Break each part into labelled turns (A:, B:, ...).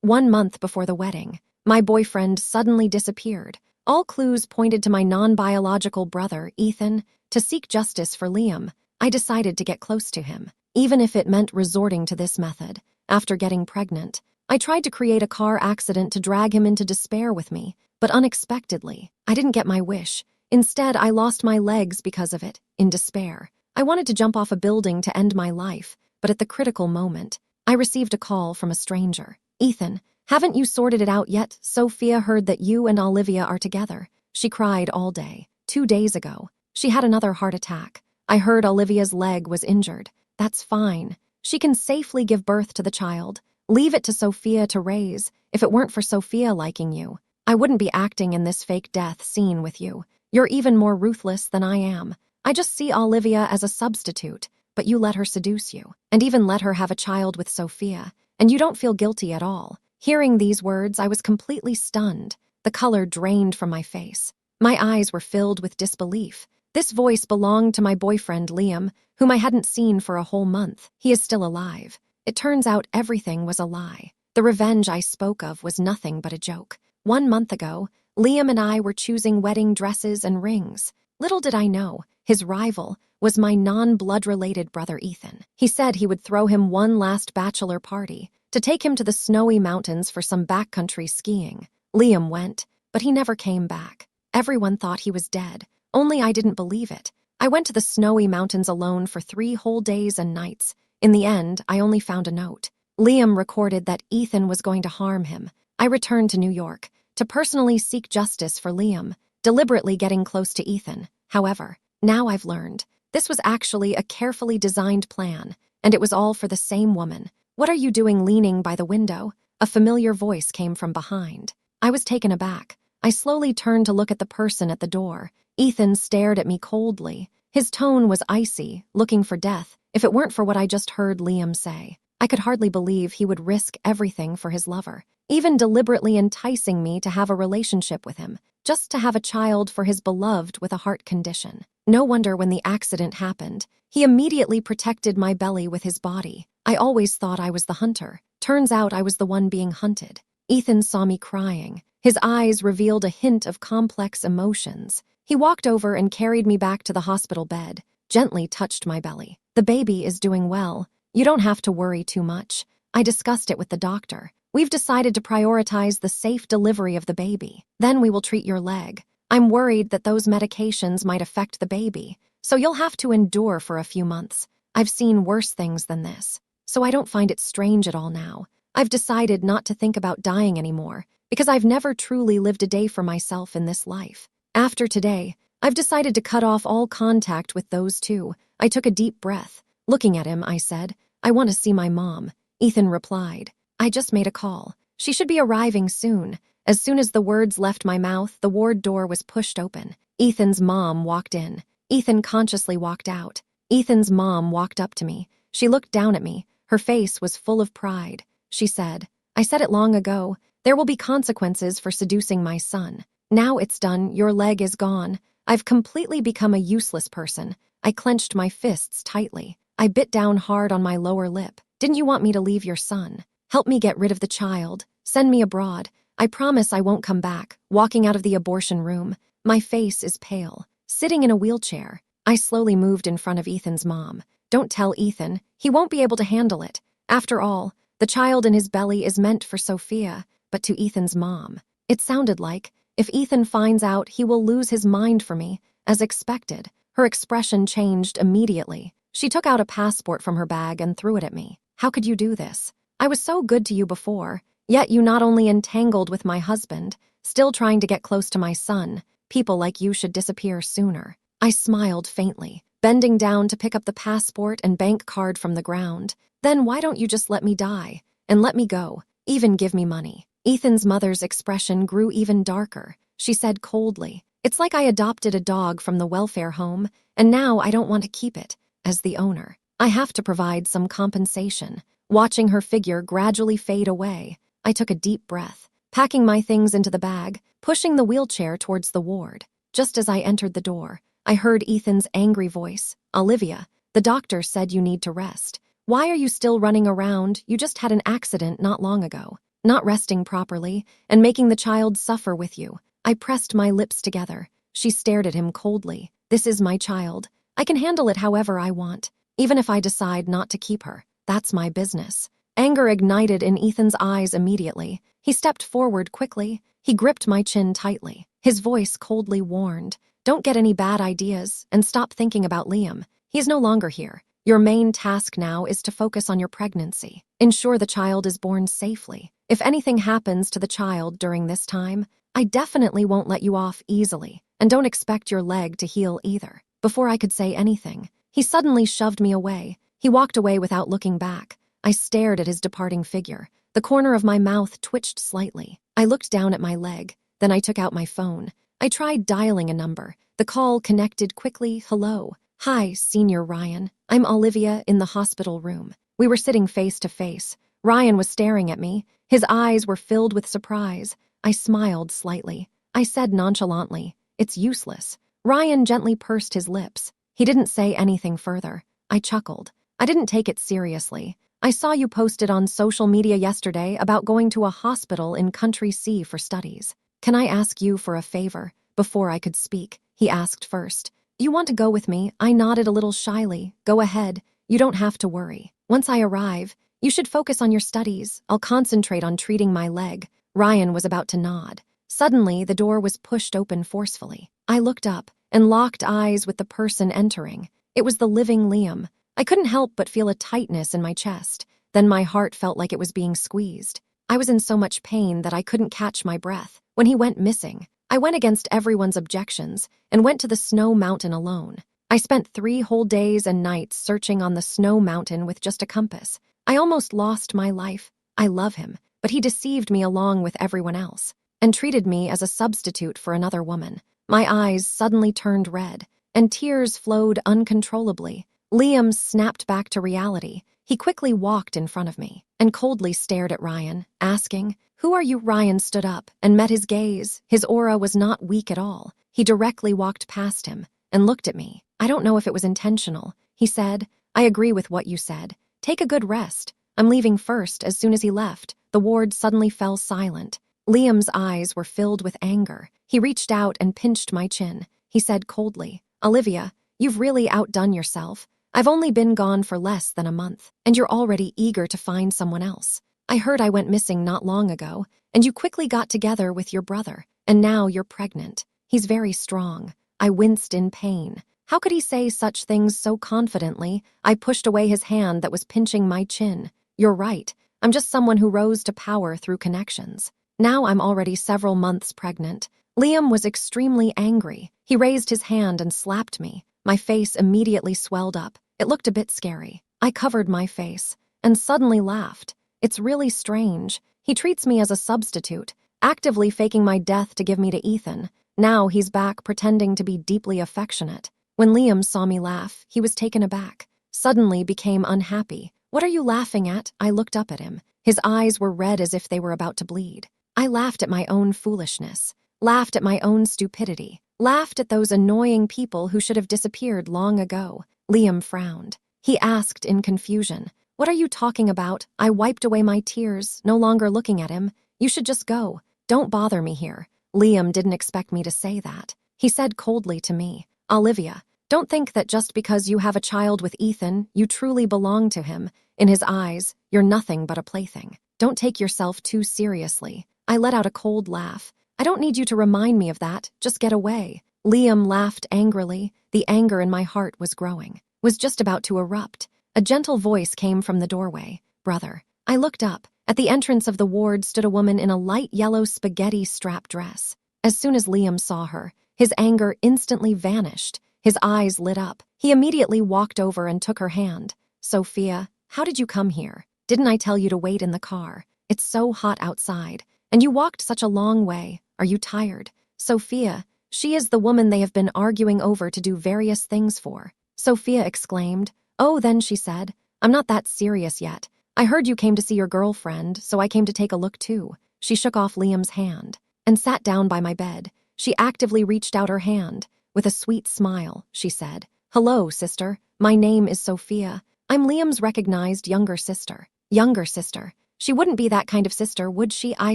A: 1 month before the wedding, my boyfriend suddenly disappeared. All clues pointed to my non-biological brother, Ethan. To seek justice for Liam, I decided to get close to him, even if it meant resorting to this method. After getting pregnant, I tried to create a car accident to drag him into despair with me, but unexpectedly, I didn't get my wish. Instead, I lost my legs because of it, in despair. I wanted to jump off a building to end my life, but at the critical moment, I received a call from a stranger. "Ethan, haven't you sorted it out yet? Sophia heard that you and Olivia are together." She cried all day. 2 days ago, she had another heart attack. I heard Olivia's leg was injured. That's fine. She can safely give birth to the child. Leave it to Sophia to raise. If it weren't for Sophia liking you, I wouldn't be acting in this fake death scene with you. You're even more ruthless than I am. I just see Olivia as a substitute, but you let her seduce you, and even let her have a child with Sophia, and you don't feel guilty at all. Hearing these words, I was completely stunned. The color drained from my face. My eyes were filled with disbelief. This voice belonged to my boyfriend, Liam, whom I hadn't seen for a whole month. He is still alive. It turns out everything was a lie. The revenge I spoke of was nothing but a joke. 1 month ago, Liam and I were choosing wedding dresses and rings. Little did I know, his rival was my non-blood-related brother Ethan. He said he would throw him one last bachelor party to take him to the snowy mountains for some backcountry skiing. Liam went, but he never came back. Everyone thought he was dead, only I didn't believe it. I went to the snowy mountains alone for 3 whole days and nights. In the end, I only found a note. Liam recorded that Ethan was going to harm him. I returned to New York to personally seek justice for Liam, deliberately getting close to Ethan. However, now I've learned, this was actually a carefully designed plan, and it was all for the same woman. "What are you doing leaning by the window?" A familiar voice came from behind. I was taken aback. I slowly turned to look at the person at the door. Ethan stared at me coldly. His tone was icy, looking for death. If it weren't for what I just heard Liam say, I could hardly believe he would risk everything for his lover, even deliberately enticing me to have a relationship with him, just to have a child for his beloved with a heart condition. No wonder when the accident happened, he immediately protected my belly with his body. I always thought I was the hunter. Turns out I was the one being hunted. Ethan saw me crying. His eyes revealed a hint of complex emotions. He walked over and carried me back to the hospital bed, gently touched my belly. "The baby is doing well. You don't have to worry too much." I discussed it with the doctor. "We've decided to prioritize the safe delivery of the baby. Then we will treat your leg. I'm worried that those medications might affect the baby, so you'll have to endure for a few months. I've seen worse things than this, so I don't find it strange at all now. I've decided not to think about dying anymore, because I've never truly lived a day for myself in this life. After today, I've decided to cut off all contact with those two." I took a deep breath. Looking at him, I said, "I want to see my mom." Ethan replied, "I just made a call. She should be arriving soon." As soon as the words left my mouth, the ward door was pushed open. Ethan's mom walked in. Ethan consciously walked out. Ethan's mom walked up to me. She looked down at me. Her face was full of pride. She said, "I said it long ago. There will be consequences for seducing my son. Now it's done. Your leg is gone. I've completely become a useless person." I clenched my fists tightly. I bit down hard on my lower lip. "Didn't you want me to leave your son? Help me get rid of the child. Send me abroad. I promise I won't come back." Walking out of the abortion room, my face is pale. Sitting in a wheelchair, I slowly moved in front of Ethan's mom. "Don't tell Ethan. He won't be able to handle it. After all, the child in his belly is meant for Sophia." But to Ethan's mom, it sounded like, if Ethan finds out, he will lose his mind for me. As expected, her expression changed immediately. She took out a passport from her bag and threw it at me. "How could you do this? I was so good to you before, yet you not only entangled with my husband, still trying to get close to my son. People like you should disappear sooner." I smiled faintly, bending down to pick up the passport and bank card from the ground. "Then why don't you just let me die, and let me go, even give me money?" Ethan's mother's expression grew even darker. She said coldly, "It's like I adopted a dog from the welfare home, and now I don't want to keep it. As the owner, I have to provide some compensation." Watching her figure gradually fade away, I took a deep breath, packing my things into the bag, pushing the wheelchair towards the ward. Just as I entered the door, I heard Ethan's angry voice. "Olivia, the doctor said you need to rest. Why are you still running around? You just had an accident not long ago." not resting properly, and making the child suffer with you. I pressed my lips together. She stared at him coldly. This is my child. I can handle it however I want. Even if I decide not to keep her, that's my business. Anger ignited in Ethan's eyes immediately. He stepped forward quickly. He gripped my chin tightly. His voice coldly warned, "Don't get any bad ideas and stop thinking about Liam. He is no longer here. Your main task now is to focus on your pregnancy. Ensure the child is born safely. If anything happens to the child during this time, I definitely won't let you off easily, and don't expect your leg to heal either." Before I could say anything, he suddenly shoved me away. He walked away without looking back. I stared at his departing figure. The corner of my mouth twitched slightly. I looked down at my leg. Then I took out my phone. I tried dialing a number. The call connected quickly. "Hello. Hi, Senior Ryan. I'm Olivia in the hospital room." We were sitting face to face. Ryan was staring at me. His eyes were filled with surprise. I smiled slightly. I said nonchalantly, "It's useless." Ryan gently pursed his lips. He didn't say anything further. I chuckled. I didn't take it seriously. "I saw you posted on social media yesterday about going to a hospital in Country C for studies. Can I ask you for a favor?" Before I could speak, he asked first. "You want to go with me?" I nodded a little shyly. "Go ahead. You don't have to worry. Once I arrive, you should focus on your studies. I'll concentrate on treating my leg." Ryan was about to nod. Suddenly, the door was pushed open forcefully. I looked up and locked eyes with the person entering. It was the living Liam. I couldn't help but feel a tightness in my chest. Then my heart felt like it was being squeezed. I was in so much pain that I couldn't catch my breath. When he went missing, I went against everyone's objections and went to the snow mountain alone. I spent 3 whole days and nights searching on the snow mountain with just a compass. I almost lost my life. I love him, but he deceived me along with everyone else and treated me as a substitute for another woman. My eyes suddenly turned red, and tears flowed uncontrollably. Liam snapped back to reality. He quickly walked in front of me and coldly stared at Ryan, asking, "Who are you?" Ryan stood up and met his gaze. His aura was not weak at all. He directly walked past him and looked at me. "I don't know if it was intentional," he said. "I agree with what you said. Take a good rest. I'm leaving first." As soon as he left, the ward suddenly fell silent. Liam's eyes were filled with anger. He reached out and pinched my chin. He said coldly, "Olivia, you've really outdone yourself. I've only been gone for less than a month, and you're already eager to find someone else. I heard I went missing not long ago, and you quickly got together with your brother, and now you're pregnant. He's very strong." I winced in pain. How could he say such things so confidently? I pushed away his hand that was pinching my chin. "You're right. I'm just someone who rose to power through connections. Now I'm already several months pregnant." Liam was extremely angry. He raised his hand and slapped me. My face immediately swelled up. It looked a bit scary. I covered my face and suddenly laughed. It's really strange. He treats me as a substitute, actively faking my death to give me to Ethan. Now he's back pretending to be deeply affectionate. When Liam saw me laugh, he was taken aback, suddenly became unhappy. "What are you laughing at?" I looked up at him. His eyes were red as if they were about to bleed. I laughed at my own foolishness, laughed at my own stupidity, laughed at those annoying people who should have disappeared long ago. Liam frowned. He asked in confusion, "What are you talking about?" I wiped away my tears, no longer looking at him. "You should just go. Don't bother me here." Liam didn't expect me to say that. He said coldly to me, "Olivia, don't think that just because you have a child with Ethan, you truly belong to him. In his eyes, you're nothing but a plaything. Don't take yourself too seriously." I let out a cold laugh. "I don't need you to remind me of that. Just get away." Liam laughed angrily. The anger in my heart was growing, was just about to erupt. A gentle voice came from the doorway. "Brother." I looked up. At the entrance of the ward stood a woman in a light yellow spaghetti strap dress. As soon as Liam saw her, his anger instantly vanished. His eyes lit up. He immediately walked over and took her hand. "Sophia, how did you come here? Didn't I tell you to wait in the car? It's so hot outside. And you walked such a long way. Are you tired?" "Sophia, she is the woman they have been arguing over to do various things for." Sophia exclaimed. "Oh, then," she said, "I'm not that serious yet. I heard you came to see your girlfriend, so I came to take a look too." She shook off Liam's hand and sat down by my bed. She actively reached out her hand. With a sweet smile, she said, "Hello, sister. My name is Sophia. I'm Liam's recognized younger sister." Younger sister. She wouldn't be that kind of sister, would she? I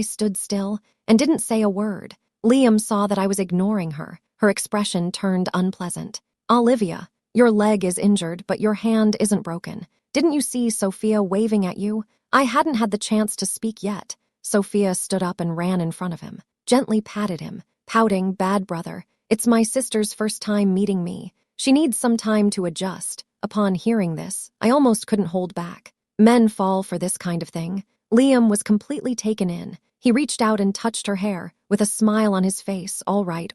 A: stood still and didn't say a word. Liam saw that I was ignoring her. Her expression turned unpleasant. Olivia, your leg is injured, but your hand isn't broken. Didn't you see Sophia waving at you? I hadn't had the chance to speak yet. Sophia stood up and ran in front of him, gently patted him, pouting, "Bad brother. It's my sister's first time meeting me. She needs some time to adjust." Upon hearing this, I almost couldn't hold back. Men fall for this kind of thing. Liam was completely taken in. He reached out and touched her hair, with a smile on his face. All right.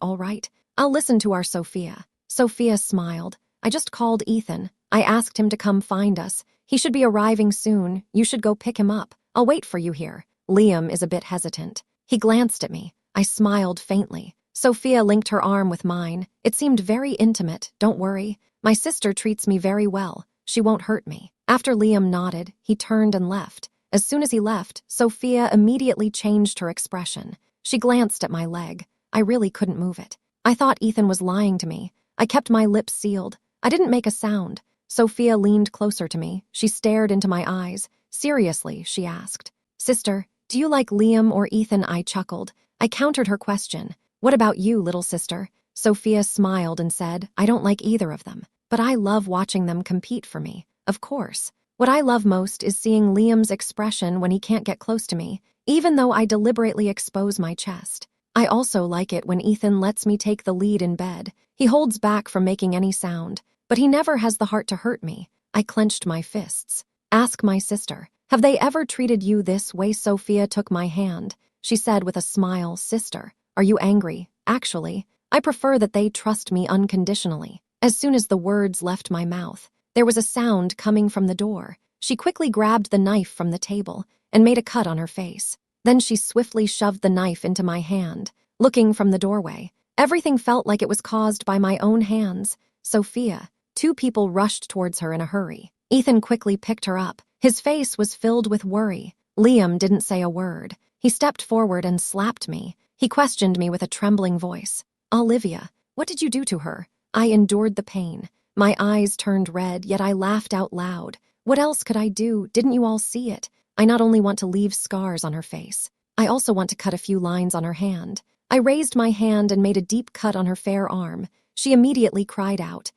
A: I'll listen to our Sophia." Sophia smiled. "I just called Ethan. I asked him to come find us. He should be arriving soon. You should go pick him up. I'll wait for you here." Liam is a bit hesitant. He glanced at me. I smiled faintly. Sophia linked her arm with mine. It seemed very intimate. "Don't worry. My sister treats me very well. She won't hurt me." After Liam nodded, he turned and left. As soon as he left, Sophia immediately changed her expression. She glanced at my leg. I really couldn't move it. I thought Ethan was lying to me. I kept my lips sealed. I didn't make a sound. Sophia leaned closer to me. She stared into my eyes. "Seriously," she asked. "Sister, do you like Liam or Ethan?" I chuckled. I countered her question. "What about you, little sister?" Sophia smiled and said, "I don't like either of them, but I love watching them compete for me. Of course. What I love most is seeing Liam's expression when he can't get close to me, even though I deliberately expose my chest. I also like it when Ethan lets me take the lead in bed. He holds back from making any sound, but he never has the heart to hurt me." I clenched my fists. "Ask my sister. Have they ever treated you this way?" Sophia took my hand. She said with a smile, "Sister, are you angry? Actually, I prefer that they trust me unconditionally." As soon as the words left my mouth, there was a sound coming from the door. She quickly grabbed the knife from the table and made a cut on her face. Then she swiftly shoved the knife into my hand, looking from the doorway. Everything felt like it was caused by my own hands. "Sophia." Two people rushed towards her in a hurry. Ethan quickly picked her up. His face was filled with worry. Liam didn't say a word. He stepped forward and slapped me. He questioned me with a trembling voice. "Olivia, what did you do to her?" I endured the pain. My eyes turned red, yet I laughed out loud. What else could I do? Didn't you all see it? I not only want to leave scars on her face, I also want to cut a few lines on her hand. I raised my hand and made a deep cut on her fair arm. She immediately cried out.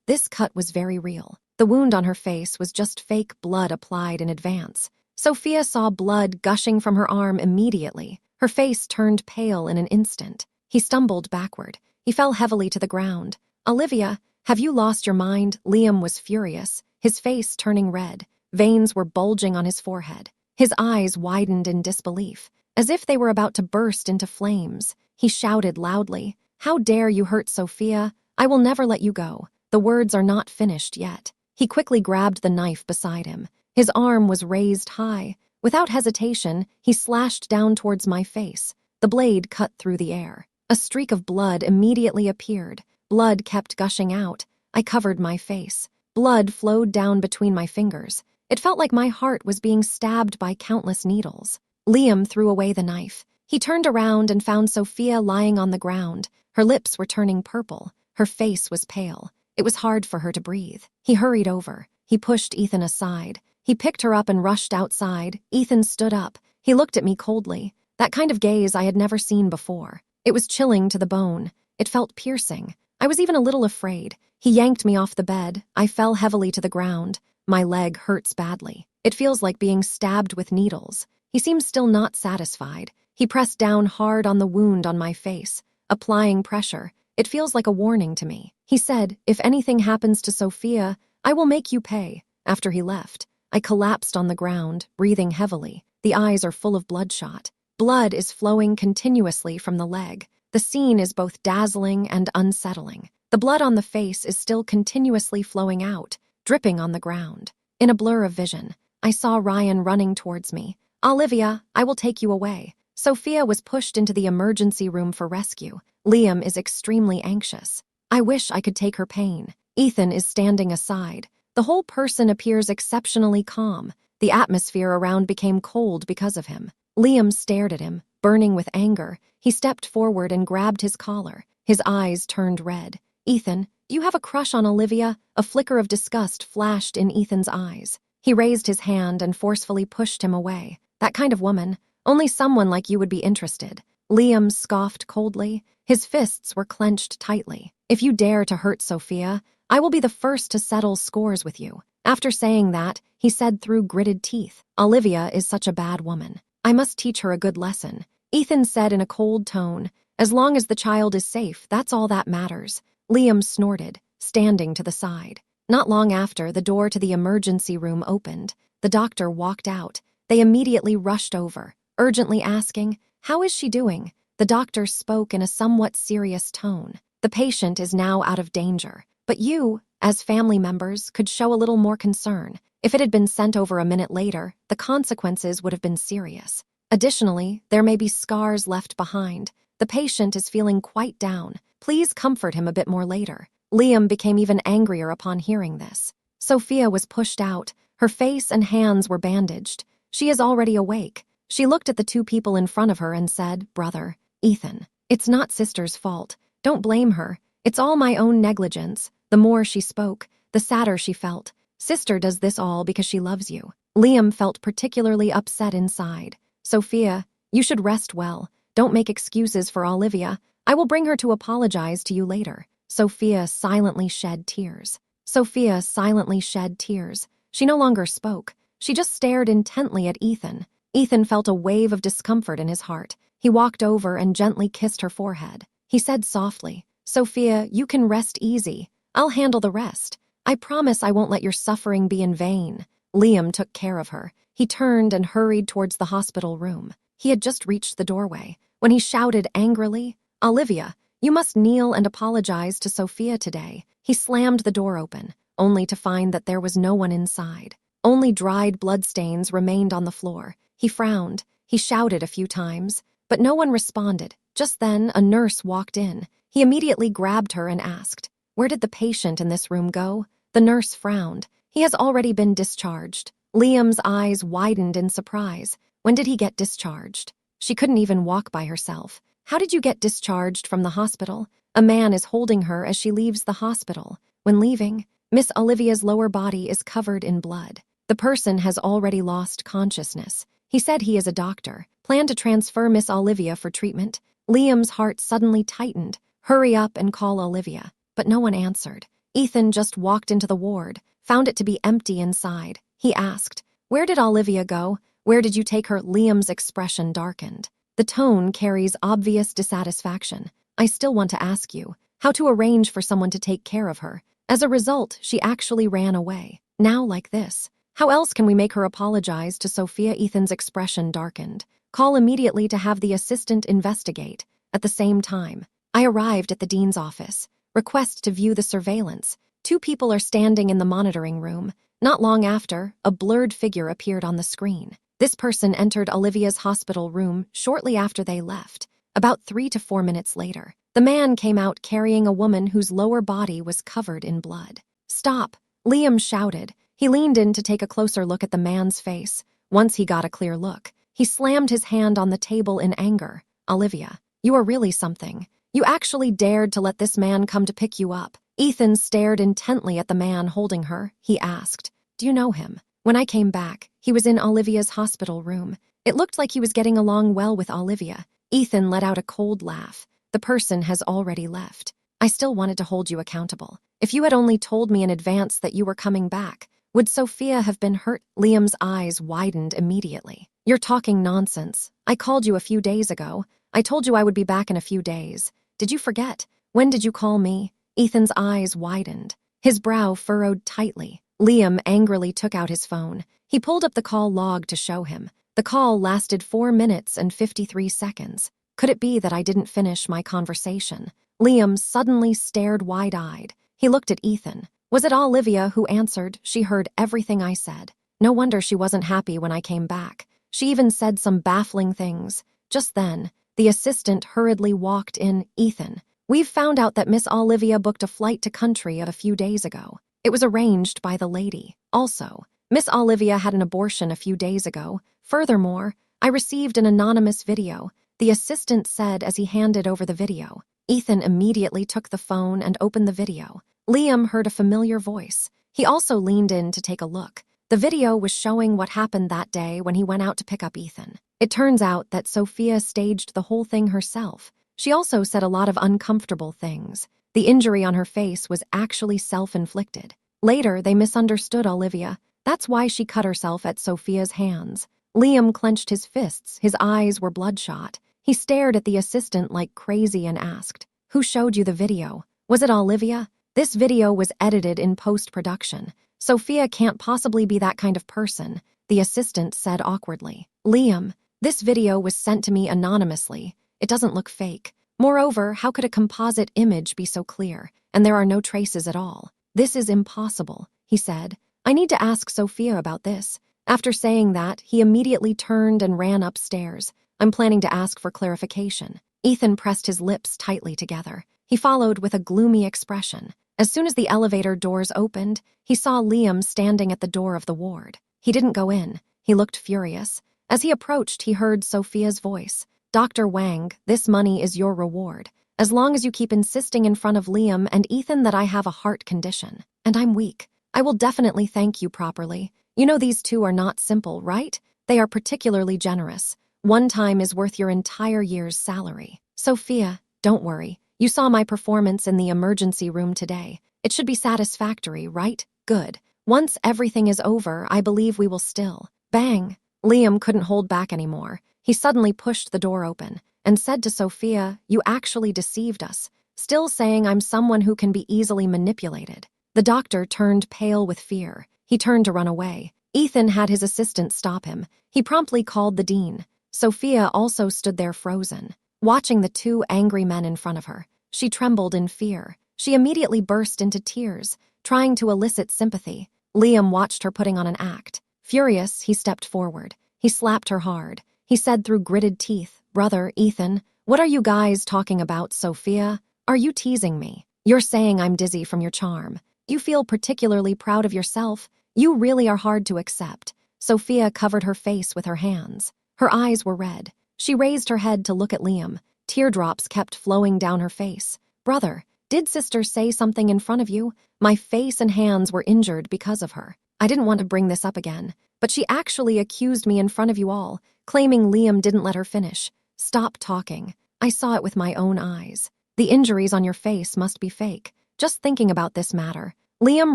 A: This cut was very real. The wound on her face was just fake blood applied in advance. Sophia saw blood gushing from her arm immediately. Her face turned pale in an instant. He stumbled backward. He fell heavily to the ground. "Olivia, have you lost your mind?" Liam was furious, his face turning red. Veins were bulging on his forehead. His eyes widened in disbelief, as if they were about to burst into flames. He shouted loudly, "How dare you hurt Sophia? I will never let you go." The words are not finished yet. He quickly grabbed the knife beside him. His arm was raised high. Without hesitation, he slashed down towards my face. The blade cut through the air. A streak of blood immediately appeared. Blood kept gushing out. I covered my face. Blood flowed down between my fingers. It felt like my heart was being stabbed by countless needles. Liam threw away the knife. He turned around and found Sophia lying on the ground. Her lips were turning purple. Her face was pale. It was hard for her to breathe. He hurried over. He pushed Ethan aside. He picked her up and rushed outside. Ethan stood up. He looked at me coldly. That kind of gaze I had never seen before. It was chilling to the bone. It felt piercing. I was even a little afraid. He yanked me off the bed. I fell heavily to the ground. My leg hurts badly. It feels like being stabbed with needles. He seemed still not satisfied. He pressed down hard on the wound on my face, applying pressure. "It feels like a warning to me." He said, "If anything happens to Sophia, I will make you pay." After he left, I collapsed on the ground, breathing heavily. The eyes are full of bloodshot. Blood is flowing continuously from the leg. The scene is both dazzling and unsettling. The blood on the face is still continuously flowing out, dripping on the ground. In a blur of vision, I saw Ryan running towards me. "Olivia, I will take you away." Sophia was pushed into the emergency room for rescue. Liam is extremely anxious. I wish I could take her pain. Ethan is standing aside. The whole person appears exceptionally calm. The atmosphere around became cold because of him. Liam stared at him, burning with anger. He stepped forward and grabbed his collar. His eyes turned red. "Ethan, do you have a crush on Olivia?" A flicker of disgust flashed in Ethan's eyes. He raised his hand and forcefully pushed him away. That kind of woman. Only someone like you would be interested. Liam scoffed coldly. His fists were clenched tightly. If you dare to hurt Sophia, I will be the first to settle scores with you. After saying that, he said through gritted teeth, Olivia is such a bad woman. I must teach her a good lesson. Ethan said in a cold tone, as long as the child is safe, that's all that matters. Liam snorted, standing to the side. Not long after, the door to the emergency room opened. The doctor walked out. They immediately rushed over, urgently asking, how is she doing? The doctor spoke in a somewhat serious tone. The patient is now out of danger, but you, as family members, could show a little more concern. If it had been sent over a minute later, the consequences would have been serious. Additionally, there may be scars left behind. The patient is feeling quite down. Please comfort him a bit more later. Liam became even angrier upon hearing this. Sophia was pushed out. Her face and hands were bandaged. She is already awake. She looked at the two people in front of her and said, Brother, Ethan, it's not sister's fault. Don't blame her. It's all my own negligence. The more she spoke, the sadder she felt. Sister does this all because she loves you. Liam felt particularly upset inside. Sophia, you should rest well. Don't make excuses for Olivia. I will bring her to apologize to you later. Sophia silently shed tears. Sophia silently shed tears. She no longer spoke. She just stared intently at Ethan. Ethan felt a wave of discomfort in his heart. He walked over and gently kissed her forehead. He said softly, Sophia, you can rest easy. I'll handle the rest. I promise I won't let your suffering be in vain. Liam took care of her. He turned and hurried towards the hospital room. He had just reached the doorway when he shouted angrily, Olivia, you must kneel and apologize to Sophia today. He slammed the door open, only to find that there was no one inside. Only dried bloodstains remained on the floor. He frowned. He shouted a few times, but no one responded. Just then, a nurse walked in. He immediately grabbed her and asked, where did the patient in this room go? The nurse frowned. He has already been discharged. Liam's eyes widened in surprise. When did he get discharged? She couldn't even walk by herself. How did you get discharged from the hospital? A man is holding her as she leaves the hospital. When leaving, Miss Olivia's lower body is covered in blood. The person has already lost consciousness. He said he is a doctor. Plan to transfer Miss Olivia for treatment. Liam's heart suddenly tightened. Hurry up and call Olivia. But no one answered. Ethan just walked into the ward, found it to be empty inside. He asked, where did Olivia go? Where did you take her? Liam's expression darkened. The tone carries obvious dissatisfaction. I still want to ask you how to arrange for someone to take care of her. As a result, she actually ran away. Now like this. How else can we make her apologize to Sophia? Ethan's expression darkened. Call immediately to have the assistant investigate. At the same time, I arrived at the dean's office. Request to view the surveillance. 2 people are standing in the monitoring room. Not long after, a blurred figure appeared on the screen. This person entered Olivia's hospital room shortly after they left. About 3 to 4 minutes later, the man came out carrying a woman whose lower body was covered in blood. Stop! Liam shouted. He leaned in to take a closer look at the man's face. Once he got a clear look, he slammed his hand on the table in anger. Olivia, you are really something. You actually dared to let this man come to pick you up. Ethan stared intently at the man holding her. He asked, do you know him? When I came back, he was in Olivia's hospital room. It looked like he was getting along well with Olivia. Ethan let out a cold laugh. The person has already left. I still wanted to hold you accountable. If you had only told me in advance that you were coming back, would Sophia have been hurt? Liam's eyes widened immediately. You're talking nonsense. I called you a few days ago. I told you I would be back in a few days. Did you forget? When did you call me? Ethan's eyes widened. His brow furrowed tightly. Liam angrily took out his phone. He pulled up the call log to show him. The call lasted 4 minutes and 53 seconds. Could it be that I didn't finish my conversation? Liam suddenly stared wide-eyed. He looked at Ethan. Was it Olivia who answered? She heard everything I said. No wonder she wasn't happy when I came back. She even said some baffling things. Just then, the assistant hurriedly walked in. Ethan, we've found out that Miss Olivia booked a flight to country a few days ago. It was arranged by the lady. Also, Miss Olivia had an abortion a few days ago. Furthermore, I received an anonymous video, the assistant said as he handed over the video. Ethan immediately took the phone and opened the video. Liam heard a familiar voice. He also leaned in to take a look. The video was showing what happened that day when he went out to pick up Ethan. It turns out that Sophia staged the whole thing herself. She also said a lot of uncomfortable things. The injury on her face was actually self-inflicted. Later, they misunderstood Olivia. That's why she cut herself at Sophia's hands. Liam clenched his fists. His eyes were bloodshot. He stared at the assistant like crazy and asked, "Who showed you the video? Was it Olivia?" "This video was edited in post-production. Sophia can't possibly be that kind of person," the assistant said awkwardly. "Liam, this video was sent to me anonymously. It doesn't look fake. Moreover, how could a composite image be so clear, and there are no traces at all? This is impossible," he said. "I need to ask Sophia about this." After saying that, he immediately turned and ran upstairs. "I'm planning to ask for clarification." Ethan pressed his lips tightly together. He followed with a gloomy expression. As soon as the elevator doors opened, he saw Liam standing at the door of the ward. He didn't go in. He looked furious. As he approached, he heard Sophia's voice. "Dr. Wang, this money is your reward. As long as you keep insisting in front of Liam and Ethan that I have a heart condition, and I'm weak, I will definitely thank you properly. You know these two are not simple, right? They are particularly generous. One time is worth your entire year's salary. Sophia, don't worry. You saw my performance in the emergency room today. It should be satisfactory, right? Good. Once everything is over, I believe we will still." Bang! Liam couldn't hold back anymore. He suddenly pushed the door open and said to Sophia, "You actually deceived us," still saying I'm someone who can be easily manipulated. The doctor turned pale with fear. He turned to run away. Ethan had his assistant stop him. He promptly called the dean. Sophia also stood there frozen, watching the two angry men in front of her. She trembled in fear. She immediately burst into tears, trying to elicit sympathy. Liam watched her putting on an act. Furious, he stepped forward. He slapped her hard. He said through gritted teeth, "Brother, Ethan, what are you guys talking about, Sophia? Are you teasing me? You're saying I'm dizzy from your charm. You feel particularly proud of yourself. You really are hard to accept." Sophia covered her face with her hands. Her eyes were red. She raised her head to look at Liam. Teardrops kept flowing down her face. "Brother, did sister say something in front of you? My face and hands were injured because of her. I didn't want to bring this up again, but she actually accused me in front of you all, claiming Liam didn't let her finish. Stop talking. I saw it with my own eyes. The injuries on your face must be fake. Just thinking about this matter." Liam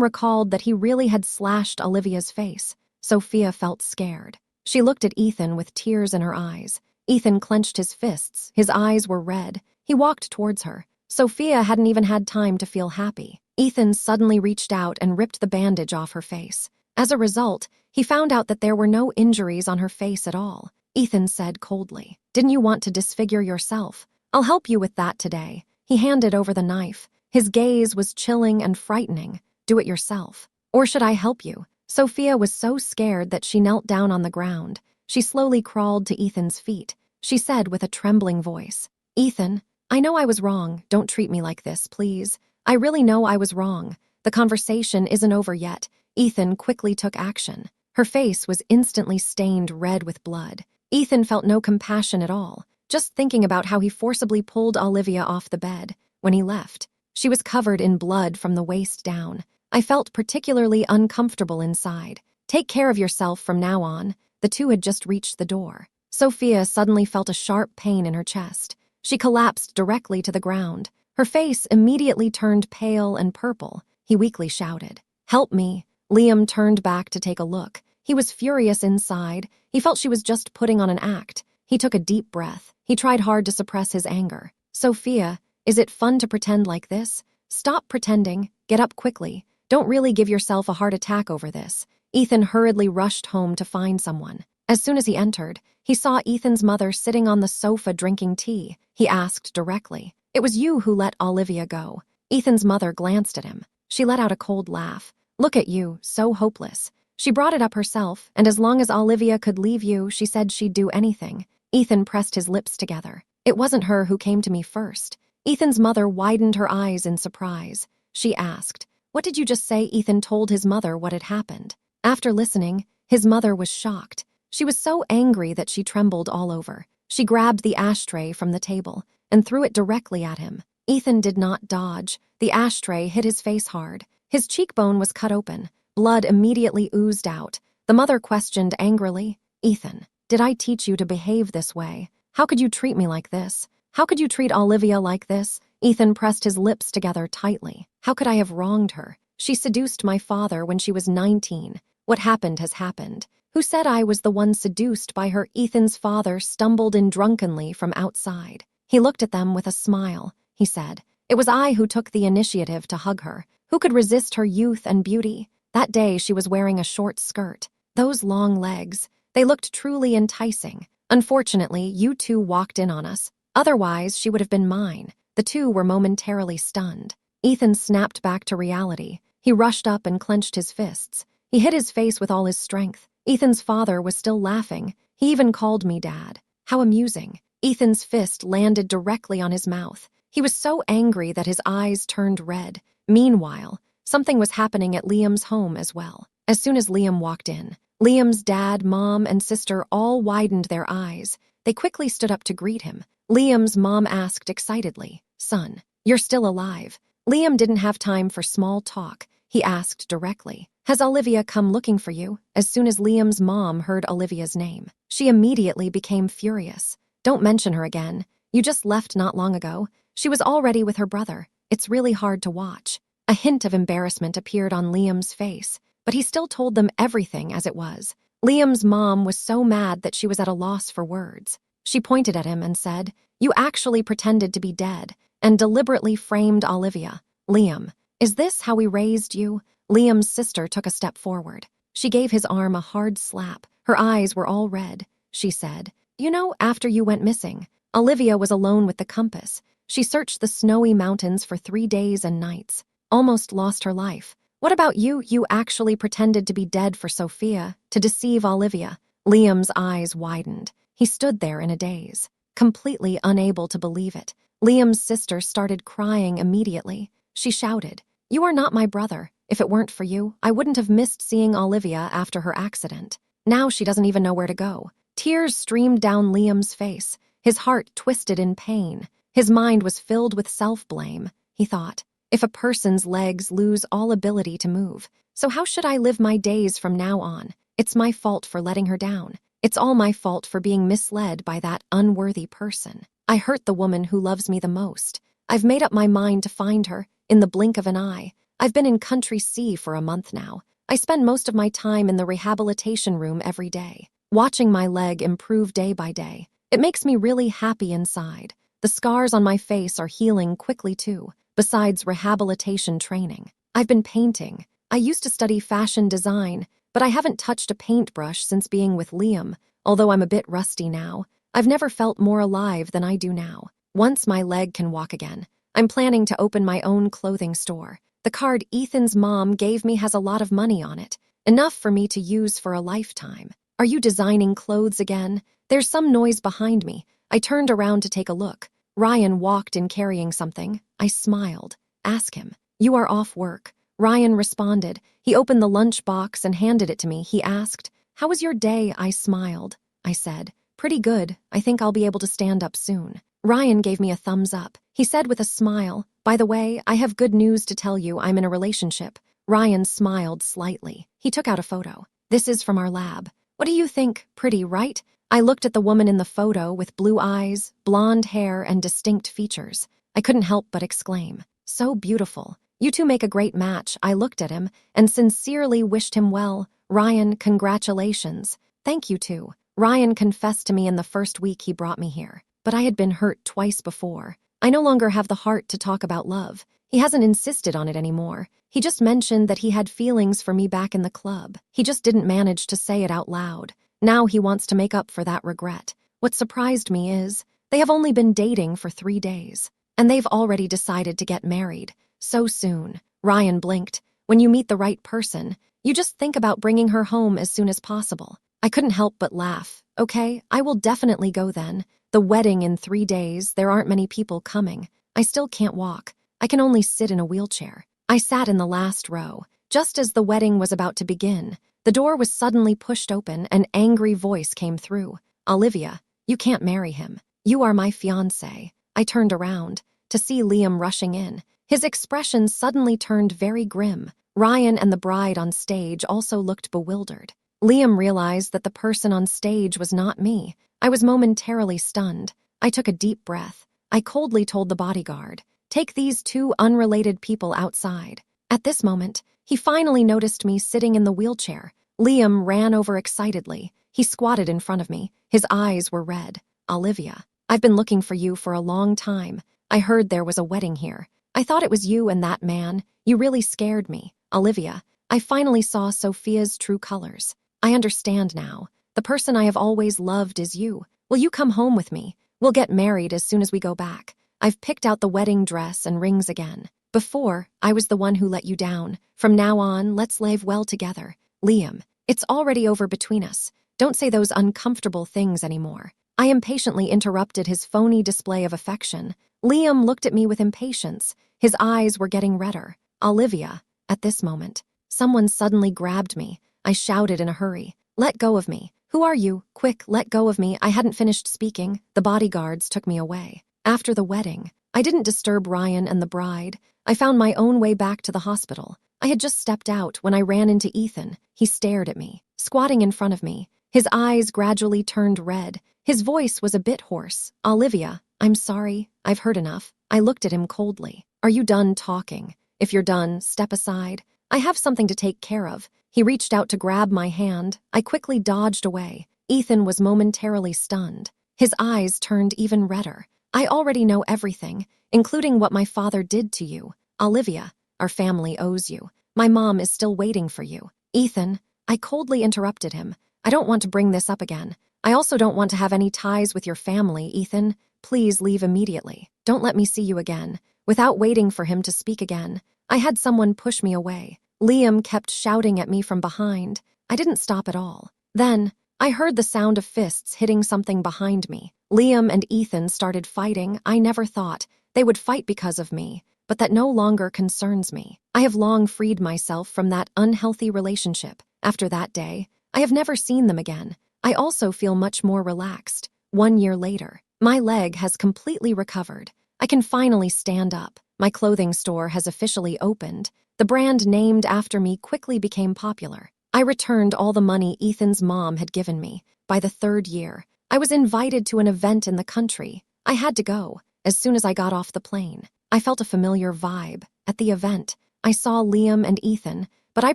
A: recalled that he really had slashed Olivia's face. Sophia felt scared. She looked at Ethan with tears in her eyes. Ethan clenched his fists. His eyes were red. He walked towards her. Sophia hadn't even had time to feel happy. Ethan suddenly reached out and ripped the bandage off her face. As a result, he found out that there were no injuries on her face at all. Ethan said coldly, "Didn't you want to disfigure yourself? I'll help you with that today." He handed over the knife. His gaze was chilling and frightening. "Do it yourself. Or should I help you?" Sophia was so scared that she knelt down on the ground. She slowly crawled to Ethan's feet. She said with a trembling voice, "Ethan, I know I was wrong. Don't treat me like this, please. I really know I was wrong. The conversation isn't over yet." Ethan quickly took action. Her face was instantly stained red with blood. Ethan felt no compassion at all, just thinking about how he forcibly pulled Olivia off the bed. When he left, she was covered in blood from the waist down. "I felt particularly uncomfortable inside. Take care of yourself from now on." The two had just reached the door. Sophia suddenly felt a sharp pain in her chest. She collapsed directly to the ground. Her face immediately turned pale and purple. He weakly shouted, "Help me." Liam turned back to take a look. He was furious inside. He felt she was just putting on an act. He took a deep breath. He tried hard to suppress his anger. "Sophia, is it fun to pretend like this? Stop pretending. Get up quickly. Don't really give yourself a heart attack over this." Ethan hurriedly rushed home to find someone. As soon as he entered, he saw Ethan's mother sitting on the sofa drinking tea. He asked directly, "It was you who let Olivia go." Ethan's mother glanced at him. She let out a cold laugh. "Look at you, so hopeless. She brought it up herself, and as long as Olivia could leave you, she said she'd do anything." Ethan pressed his lips together. "It wasn't her who came to me first." Ethan's mother widened her eyes in surprise. She asked, "What did you just say?" Ethan told his mother what had happened. After listening, his mother was shocked. She was so angry that she trembled all over. She grabbed the ashtray from the table and threw it directly at him. Ethan did not dodge. The ashtray hit his face hard. His cheekbone was cut open. Blood immediately oozed out. The mother questioned angrily, "Ethan, did I teach you to behave this way? How could you treat me like this? How could you treat Olivia like this?" Ethan pressed his lips together tightly. "How could I have wronged her? She seduced my father when she was 19. What happened has happened. Who said I was the one seduced by her?" Ethan's father stumbled in drunkenly from outside. He looked at them with a smile. He said, "It was I who took the initiative to hug her. Who could resist her youth and beauty? That day she was wearing a short skirt. Those long legs, they looked truly enticing. Unfortunately, you two walked in on us. Otherwise, she would have been mine." The two were momentarily stunned. Ethan snapped back to reality. He rushed up and clenched his fists. He hit his face with all his strength. Ethan's father was still laughing. He even called me Dad. How amusing. Ethan's fist landed directly on his mouth. He was so angry that his eyes turned red. Meanwhile, something was happening at Liam's home as well. As soon as Liam walked in, Liam's dad, mom, and sister all widened their eyes. They quickly stood up to greet him. Liam's mom asked excitedly, "Son, you're still alive." Liam didn't have time for small talk. He asked directly, "Has Olivia come looking for you?" As soon as Liam's mom heard Olivia's name, she immediately became furious. "Don't mention her again. You just left not long ago. She was already with her brother. It's really hard to watch." A hint of embarrassment appeared on Liam's face, but he still told them everything as it was. Liam's mom was so mad that she was at a loss for words. She pointed at him and said, "You actually pretended to be dead and deliberately framed Olivia. Liam, is this how we raised you?" Liam's sister took a step forward. She gave his arm a hard slap. Her eyes were all red. She said, "You know, after you went missing, Olivia was alone with the compass. She searched the snowy mountains for 3 days and nights, almost lost her life. What about you? You actually pretended to be dead for Sophia, to deceive Olivia." Liam's eyes widened. He stood there in a daze, completely unable to believe it. Liam's sister started crying immediately. She shouted, "You are not my brother. If it weren't for you, I wouldn't have missed seeing Olivia after her accident. Now she doesn't even know where to go." Tears streamed down Liam's face. His heart twisted in pain. His mind was filled with self-blame. He thought, if a person's legs lose all ability to move, so how should I live my days from now on? It's my fault for letting her down. It's all my fault for being misled by that unworthy person. I hurt the woman who loves me the most. I've made up my mind to find her, in the blink of an eye. I've been in Country C for a month now. I spend most of my time in the rehabilitation room every day, watching my leg improve day by day. It makes me really happy inside. The scars on my face are healing quickly too, besides rehabilitation training. I've been painting. I used to study fashion design, but I haven't touched a paintbrush since being with Liam, although I'm a bit rusty now. I've never felt more alive than I do now. Once my leg can walk again, I'm planning to open my own clothing store. The card Ethan's mom gave me has a lot of money on it, enough for me to use for a lifetime. "Are you designing clothes again?" There's some noise behind me. I turned around to take a look. Ryan walked in carrying something. I smiled. "Ask him. You are off work." Ryan responded. He opened the lunch box and handed it to me. He asked, "How was your day?" I smiled. I said, "Pretty good. I think I'll be able to stand up soon." Ryan gave me a thumbs up. He said with a smile, "By the way, I have good news to tell you. I'm in a relationship." Ryan smiled slightly. He took out a photo. "This is from our lab. What do you think? Pretty, right?" I looked at the woman in the photo with blue eyes, blonde hair, and distinct features. I couldn't help but exclaim, "So beautiful. You two make a great match." I looked at him and sincerely wished him well. "Ryan, congratulations." "Thank you too." Ryan confessed to me in the first week he brought me here, but I had been hurt twice before. I no longer have the heart to talk about love. He hasn't insisted on it anymore. He just mentioned that he had feelings for me back in the club. He just didn't manage to say it out loud. Now he wants to make up for that regret. What surprised me is, they have only been dating for 3 days, and they've already decided to get married. So soon. Ryan blinked. When you meet the right person, you just think about bringing her home as soon as possible. I couldn't help but laugh. "Okay, I will definitely go then. The wedding in 3 days, there aren't many people coming. I still can't walk. I can only sit in a wheelchair." I sat in the last row. Just as the wedding was about to begin, the door was suddenly pushed open. An angry voice came through. "Olivia, you can't marry him. You are my fiancé." I turned around to see Liam rushing in. His expression suddenly turned very grim. Ryan and the bride on stage also looked bewildered. Liam realized that the person on stage was not me. I was momentarily stunned. I took a deep breath. I coldly told the bodyguard, "Take these two unrelated people outside." At this moment, he finally noticed me sitting in the wheelchair. Liam ran over excitedly. He squatted in front of me. His eyes were red. "Olivia, I've been looking for you for a long time. I heard there was a wedding here. I thought it was you and that man. You really scared me. Olivia, I finally saw Sophia's true colors. I understand now. The person I have always loved is you. Will you come home with me? We'll get married as soon as we go back. I've picked out the wedding dress and rings again. Before, I was the one who let you down. From now on, let's live well together. Liam, it's already over between us. Don't say those uncomfortable things anymore." I impatiently interrupted his phony display of affection. Liam looked at me with impatience. His eyes were getting redder. "Olivia." At this moment, someone suddenly grabbed me. I shouted in a hurry, "Let go of me. Who are you? Quick, let go of me." I hadn't finished speaking. The bodyguards took me away. After the wedding, I didn't disturb Ryan and the bride. I found my own way back to the hospital. I had just stepped out when I ran into Ethan. He stared at me, squatting in front of me. His eyes gradually turned red. His voice was a bit hoarse. "Olivia, I'm sorry. I've heard enough." I looked at him coldly. "Are you done talking? If you're done, step aside. I have something to take care of." He reached out to grab my hand. I quickly dodged away. Ethan was momentarily stunned. His eyes turned even redder. "I already know everything, including what my father did to you. Olivia, our family owes you. My mom is still waiting for you." "Ethan," I coldly interrupted him. "I don't want to bring this up again. I also don't want to have any ties with your family, Ethan. Please leave immediately. Don't let me see you again." Without waiting for him to speak again, I had someone push me away. Liam kept shouting at me from behind. I didn't stop at all. Then, I heard the sound of fists hitting something behind me. Liam and Ethan started fighting. I never thought they would fight because of me, but that no longer concerns me. I have long freed myself from that unhealthy relationship. After that day, I have never seen them again. I also feel much more relaxed. 1 year later, my leg has completely recovered. I can finally stand up. My clothing store has officially opened. The brand named after me quickly became popular. I returned all the money Ethan's mom had given me. By the 3rd year, I was invited to an event in the country. I had to go. As soon as I got off the plane, I felt a familiar vibe. At the event, I saw Liam and Ethan, but I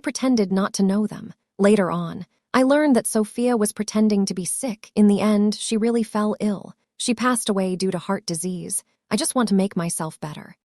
A: pretended not to know them. Later on, I learned that Sophia was pretending to be sick. In the end, she really fell ill. She passed away due to heart disease. I just want to make myself better.